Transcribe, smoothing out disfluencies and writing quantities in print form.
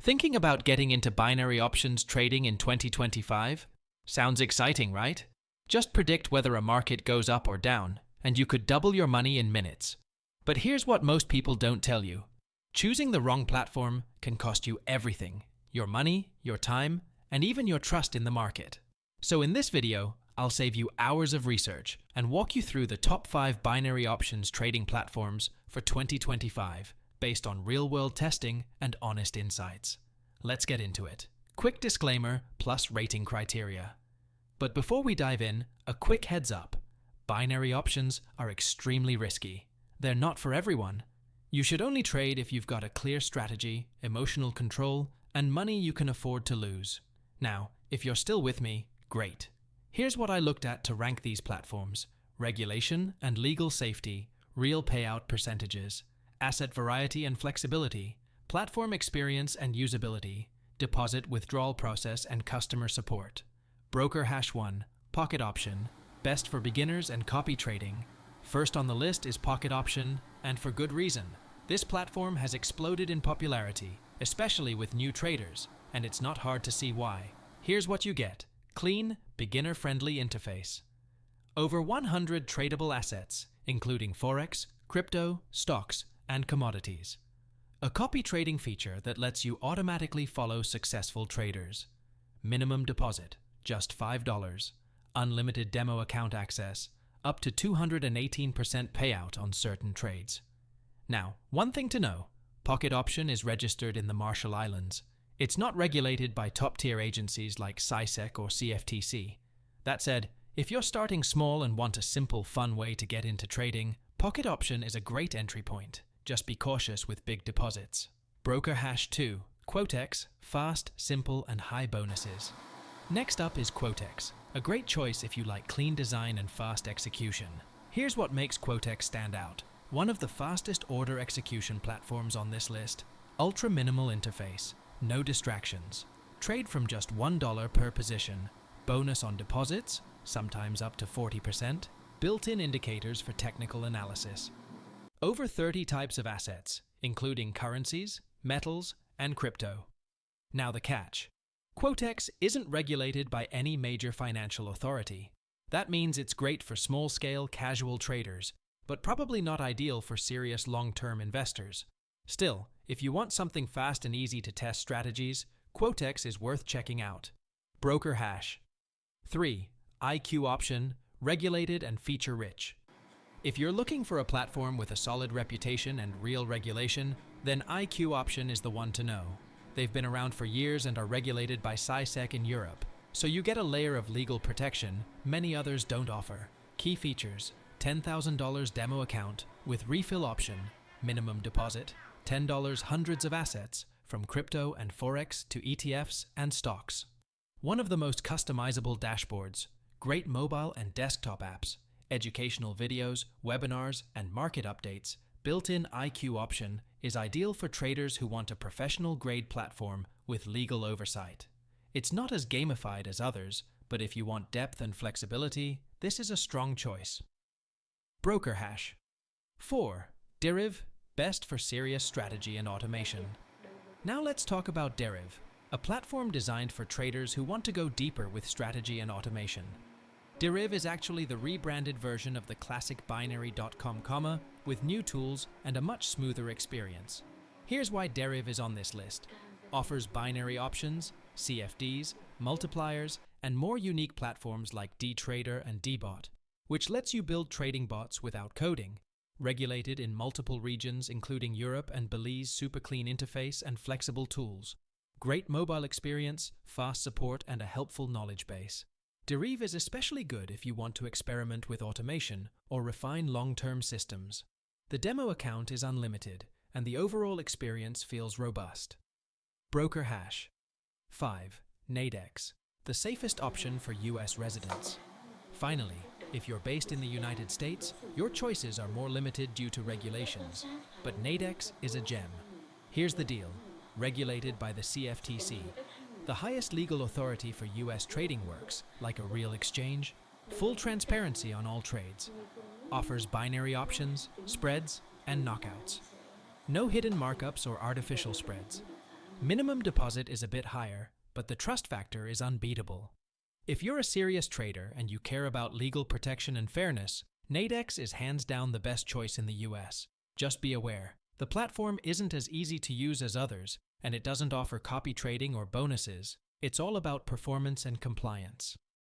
Thinking about getting into binary options trading in 2025? Sounds exciting, right? Just predict whether a market goes up or down, and you could double your money in minutes. But here's what most people don't tell you. Choosing the wrong platform can cost you everything: your money, your time, and even your trust in the market. So in this video, I'll save you hours of research and walk you through the top 5 binary options trading platforms for 2025, based on real-world testing and honest insights. Let's get into it. Quick disclaimer plus rating criteria. But before we dive in, a quick heads up. Binary options are extremely risky. They're not for everyone. You should only trade if you've got a clear strategy, emotional control, and money you can afford to lose. Now, if you're still with me, great. Here's what I looked at to rank these platforms: regulation and legal safety, real payout percentages, asset variety and flexibility, platform experience and usability, deposit withdrawal process and customer support. Broker hash 1, pocket option, best for beginners and copy trading. First on the list is pocket option, and for good reason. This platform has exploded in popularity, especially with new traders, and it's not hard to see why. Here's what you get: clean, beginner-friendly interface. Over 100 tradable assets, including Forex, crypto, stocks, and commodities. A copy trading feature that lets you automatically follow successful traders. Minimum deposit, just $5. Unlimited demo account access, up to 218% payout on certain trades. Now, one thing to know: pocket option is registered in the Marshall Islands. It's not regulated by top-tier agencies like SISEC or CFTC. That said, if you're starting small and want a simple, fun way to get into trading, pocket option is a great entry point. Just be cautious with big deposits. Broker hash 2, Quotex, fast, simple, and high bonuses. Next up is Quotex, a great choice if you like clean design and fast execution. Here's what makes Quotex stand out. One of the fastest order execution platforms on this list. Ultra minimal interface, no distractions. Trade from just $1 per position. Bonus on deposits, sometimes up to 40%. Built-in indicators for technical analysis. Over 30 types of assets, including currencies, metals, and crypto. Now the catch. Quotex isn't regulated by any major financial authority. That means it's great for small-scale, casual traders, but probably not ideal for serious long-term investors. Still, if you want something fast and easy to test strategies, Quotex is worth checking out. Broker hash 3, IQ option, regulated and feature-rich. If you're looking for a platform with a solid reputation and real regulation, then IQ option is the one to know. They've been around for years and are regulated by SISEC in Europe, so you get a layer of legal protection many others don't offer. Key features: $10,000 demo account with refill option, minimum deposit, $10 hundreds of assets, from crypto and Forex to ETFs and stocks. One of the most customizable dashboards, great mobile and desktop apps, educational videos, webinars, and market updates. Built-in IQ option is ideal for traders who want a professional-grade platform with legal oversight. It's not as gamified as others, but if you want depth and flexibility, this is a strong choice. Broker hash 4, Deriv, best for serious strategy and automation. Now let's talk about Deriv, a platform designed for traders who want to go deeper with strategy and automation. Deriv is actually the rebranded version of the classic binary.com, with new tools and a much smoother experience. Here's why Deriv is on this list. Offers binary options, CFDs, multipliers, and more unique platforms like dTrader and dBot, which lets you build trading bots without coding. Regulated in multiple regions including Europe and Belize. Super clean interface and flexible tools. Great mobile experience, fast support, and a helpful knowledge base. Deriv is especially good if you want to experiment with automation or refine long-term systems. The demo account is unlimited, and the overall experience feels robust. Broker hash 5, Nadex, the safest option for US residents. Finally, if you're based in the United States, your choices are more limited due to regulations, but Nadex is a gem. Here's the deal: regulated by the CFTC, the highest legal authority for US trading works, like a real exchange, full transparency on all trades, offers binary options, spreads, and knockouts. No hidden markups or artificial spreads. Minimum deposit is a bit higher, but the trust factor is unbeatable. If you're a serious trader and you care about legal protection and fairness, Nadex is hands down the best choice in the US. Just be aware, the platform isn't as easy to use as others, and it doesn't offer copy trading or bonuses. It's all about performance and compliance.